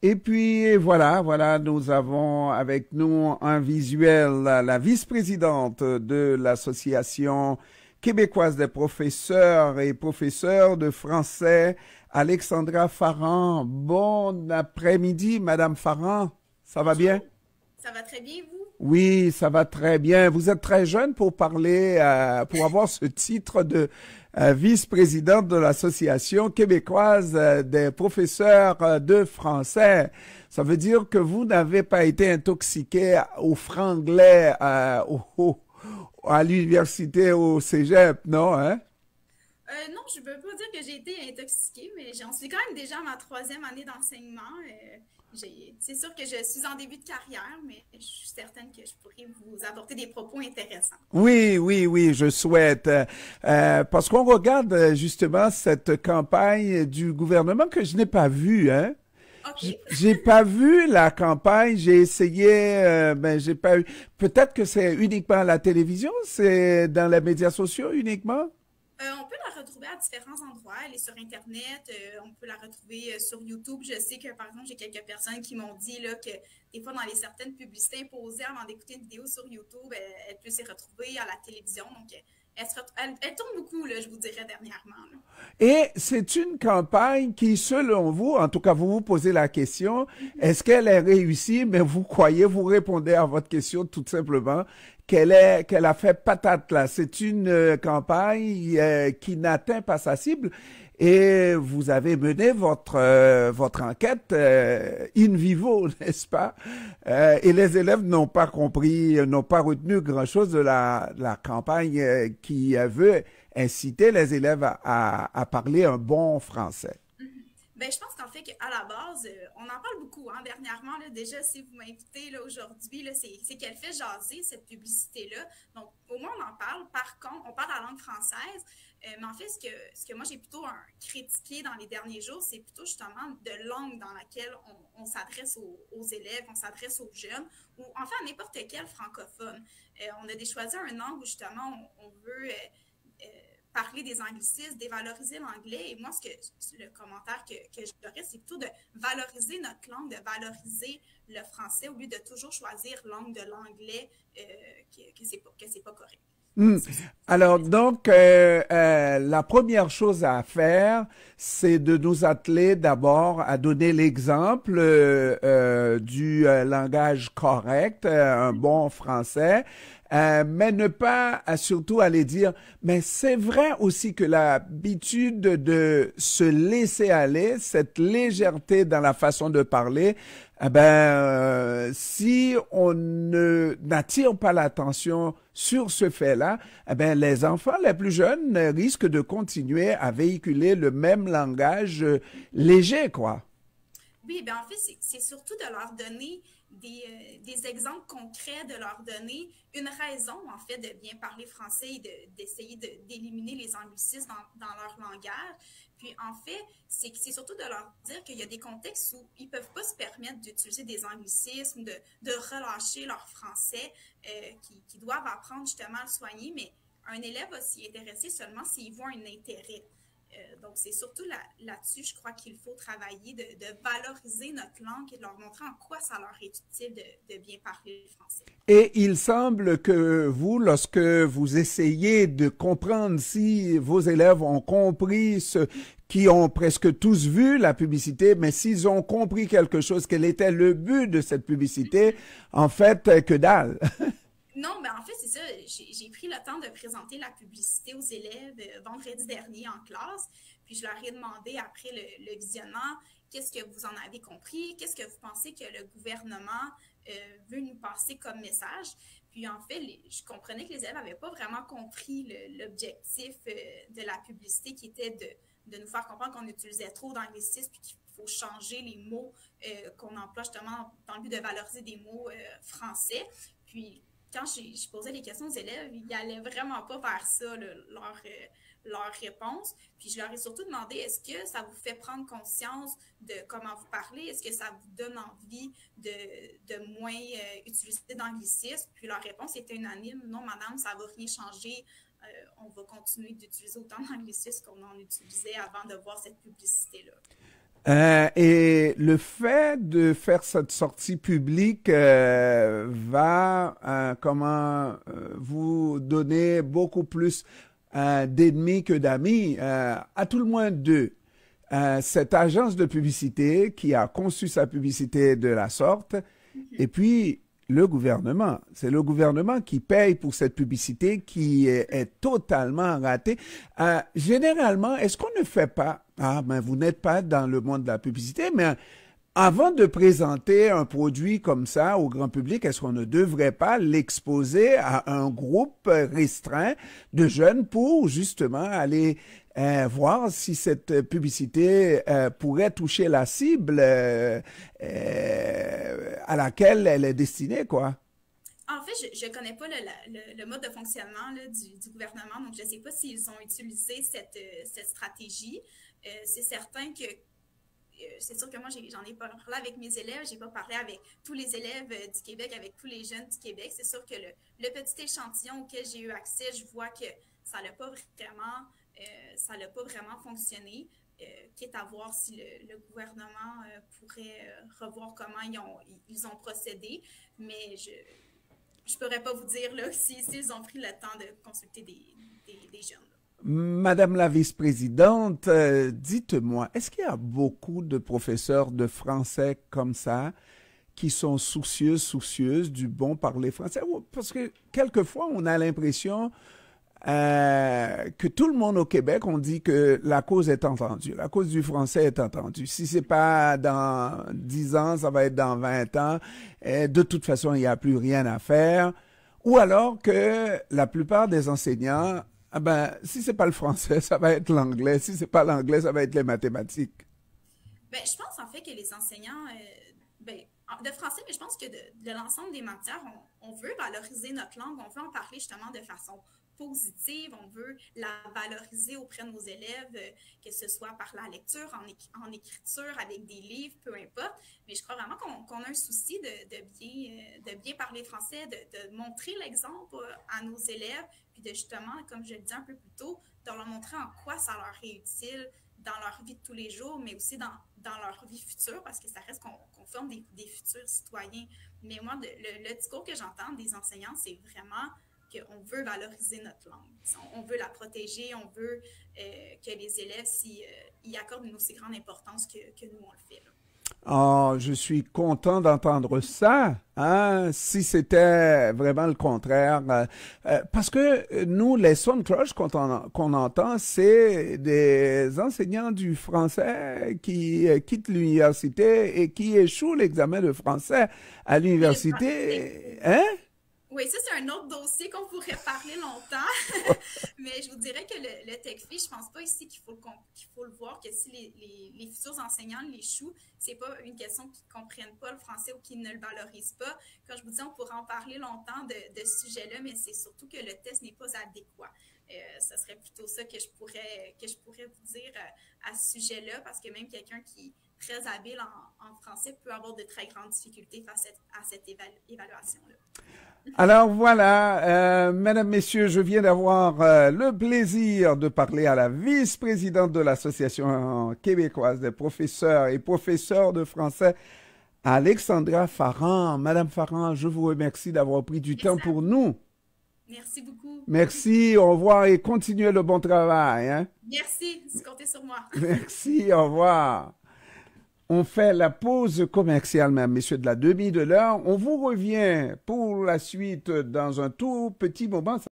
Et puis voilà, nous avons avec nous un visuel, la vice-présidente de l'Association québécoise des professeurs et professeurs de français, Alexandra Farran. Bon après-midi, Madame Farran. Ça va bien? Bonjour, ça va très bien vous? Oui, ça va très bien. Vous êtes très jeune pour parler, pour avoir ce titre de vice-présidente de l'Association québécoise des professeurs de français. Ça veut dire que vous n'avez pas été intoxiqué au franglais à l'université, au cégep, non, hein? Non, je ne peux pas dire que j'ai été intoxiquée, mais j'en suis quand même déjà à ma troisième année d'enseignement. C'est sûr que je suis en début de carrière, mais je suis certaine que je pourrais vous apporter des propos intéressants. Oui, je souhaite. Parce qu'on regarde justement cette campagne du gouvernement que je n'ai pas vue, hein? OK. J'ai pas vu la campagne, j'ai essayé, ben j'ai pas eu. Peut-être que c'est uniquement à la télévision, c'est dans les médias sociaux uniquement. On peut la retrouver à différents endroits. Elle est sur Internet. On peut la retrouver sur YouTube. Je sais que, par exemple, j'ai quelques personnes qui m'ont dit là, que des fois, dans les certaines publicités imposées avant d'écouter une vidéo sur YouTube, elle peut s'y retrouver à la télévision. Donc, elle tourne beaucoup, là, je vous dirais, dernièrement. Là. Et c'est une campagne qui, selon vous, en tout cas, vous vous posez la question, Mhm. est-ce qu'elle est réussie? Mais vous croyez, vous répondez à votre question tout simplement qu'elle a fait patate là. C'est une campagne qui n'atteint pas sa cible. Et vous avez mené votre enquête in vivo, n'est-ce pas? Et les élèves n'ont pas compris, n'ont pas retenu grand-chose de la campagne qui veut inciter les élèves à parler un bon français. Mhm. Ben, je pense qu'en fait, qu'à la base, on en parle beaucoup, hein, dernièrement, là, déjà, si vous m'invitez là, aujourd'hui, là, c'est qu'elle fait jaser, cette publicité-là. Donc, au moins, on en parle. Par contre, on parle la langue française. Mais en fait, ce que moi, j'ai plutôt critiqué dans les derniers jours, c'est plutôt justement de langue dans laquelle on s'adresse aux élèves, on s'adresse aux jeunes, ou enfin à n'importe quel francophone. On a choisi un angle où justement, on veut parler des anglicismes, dévaloriser l'anglais. Et moi, le commentaire que j'aurais, c'est plutôt de valoriser notre langue, de valoriser le français au lieu de toujours choisir langue de l'anglais, que c'est pas correct. Hmm. C'est mon Alors explication. donc, la première chose à faire, c'est de nous atteler d'abord à donner l'exemple du langage correct, un bon français, mais ne pas surtout aller dire, mais c'est vrai aussi que l'habitude de se laisser aller, cette légèreté dans la façon de parler, eh ben, si on ne n'attire pas l'attention sur ce fait-là, eh ben, les enfants les plus jeunes risquent de continuer à véhiculer le même langage léger, quoi. Oui, ben en fait, c'est surtout de leur donner des exemples concrets, de leur donner une raison, en fait, de bien parler français et d'essayer d'éliminer les anglicismes dans leur langage. Puis, en fait, c'est surtout de leur dire qu'il y a des contextes où ils ne peuvent pas se permettre d'utiliser des anglicismes, de relâcher leur français, qui doivent apprendre justement à le soigner, mais un élève va s'y intéresser seulement s'il voit un intérêt. Donc, c'est surtout là-dessus, je crois qu'il faut travailler, de valoriser notre langue et de leur montrer en quoi ça leur est utile de bien parler le français. Et il semble que vous, lorsque vous essayez de comprendre si vos élèves ont compris ce, qui ont presque tous vu la publicité, mais s'ils ont compris quelque chose, quel était le but de cette publicité, en fait, que dalle. Non, mais en fait, c'est ça. J'ai pris le temps de présenter la publicité aux élèves vendredi dernier en classe. Puis je leur ai demandé après le visionnement, qu'est-ce que vous en avez compris? Qu'est-ce que vous pensez que le gouvernement veut nous passer comme message? Puis en fait, je comprenais que les élèves n'avaient pas vraiment compris l'objectif de la publicité qui était de nous faire comprendre qu'on utilisait trop d'anglicisme puis qu'il faut changer les mots qu'on emploie justement dans le but de valoriser des mots français. Puis quand je posais les questions aux élèves, ils n'allaient vraiment pas vers ça, leur réponse. Puis je leur ai surtout demandé, est-ce que ça vous fait prendre conscience de comment vous parlez? Est-ce que ça vous donne envie de moins utiliser d'anglicisme? Puis leur réponse était unanime, non madame, ça ne va rien changer. On va continuer d'utiliser autant d'anglicisme qu'on en utilisait avant de voir cette publicité-là. Et le fait de faire cette sortie publique va vous donner beaucoup plus d'ennemis que d'amis, à tout le moins deux. Cette agence de publicité qui a conçu sa publicité de la sorte, et puis le gouvernement. C'est le gouvernement qui paye pour cette publicité qui est totalement ratée. Généralement, est-ce qu'on ne fait pas, vous n'êtes pas dans le monde de la publicité, mais avant de présenter un produit comme ça au grand public, est-ce qu'on ne devrait pas l'exposer à un groupe restreint de jeunes pour justement aller voir si cette publicité pourrait toucher la cible à laquelle elle est destinée, quoi? En fait, je ne connais pas le mode de fonctionnement là, du gouvernement, donc je ne sais pas s'ils ont utilisé cette stratégie. C'est certain que c'est sûr que moi, j'en ai parlé avec mes élèves, j'ai pas parlé avec tous les élèves du Québec, avec tous les jeunes du Québec. C'est sûr que le petit échantillon auquel j'ai eu accès, je vois que ça n'a pas vraiment fonctionné. Quitte à voir si le gouvernement pourrait revoir comment ils ont procédé. Mais je ne pourrais pas vous dire là, s'ils ont pris le temps de consulter des jeunes. Madame la vice-présidente, dites-moi, est-ce qu'il y a beaucoup de professeurs de français comme ça qui sont soucieuses du bon parler français? Parce que quelquefois, on a l'impression que tout le monde au Québec, on dit que la cause est entendue, la cause du français est entendue. Si c'est pas dans 10 ans, ça va être dans 20 ans. Et de toute façon, il n'y a plus rien à faire. Ou alors que la plupart des enseignants, si c'est pas le français, ça va être l'anglais. Si c'est pas l'anglais, ça va être les mathématiques. Je pense en fait que les enseignants de français, mais je pense que de l'ensemble des matières, on veut valoriser notre langue, on veut en parler justement de façon positive, on veut la valoriser auprès de nos élèves, que ce soit par la lecture, en écriture, avec des livres, peu importe. Mais je crois vraiment qu'on a un souci de bien parler français, de montrer l'exemple à nos élèves, puis de justement, comme je le disais un peu plus tôt, de leur montrer en quoi ça leur est utile dans leur vie de tous les jours, mais aussi dans leur vie future, parce que ça reste qu'on forme des futurs citoyens. Mais moi, le discours que j'entends des enseignants, c'est vraiment qu'on veut valoriser notre langue. On veut la protéger, on veut que les élèves y accordent une aussi grande importance que nous, on le fait. Là. Oh, je suis content d'entendre ça, hein, si c'était vraiment le contraire. Parce que nous, les sons de cloche qu'on entend, c'est des enseignants du français qui quittent l'université et qui échouent l'examen de français à l'université. Hein? Oui, ça, c'est un autre dossier qu'on pourrait parler longtemps. Mais je vous dirais que le TechFi, je pense pas ici qu'il faut le voir, que si les futurs enseignants l'échouent, c'est pas une question qu'ils comprennent pas le français ou qu'ils ne le valorisent pas. Quand je vous dis, on pourrait en parler longtemps de ce sujet-là, mais c'est surtout que le test n'est pas adéquat. Ce serait plutôt ça que je pourrais vous dire à ce sujet-là, parce que même quelqu'un qui est très habile en français peut avoir de très grandes difficultés face à cette évaluation-là. Alors voilà, mesdames, messieurs, je viens d'avoir le plaisir de parler à la vice-présidente de l'Association québécoise des professeurs et professeurs de français, Alexandra Farran. Madame Farran, je vous remercie d'avoir pris du temps pour nous. Merci beaucoup. Merci, au revoir et continuez le bon travail. Hein? Merci, comptez sur moi. Merci, au revoir. On fait la pause commerciale, mesdames, messieurs, de la demi de l'heure. On vous revient pour la suite dans un tout petit moment.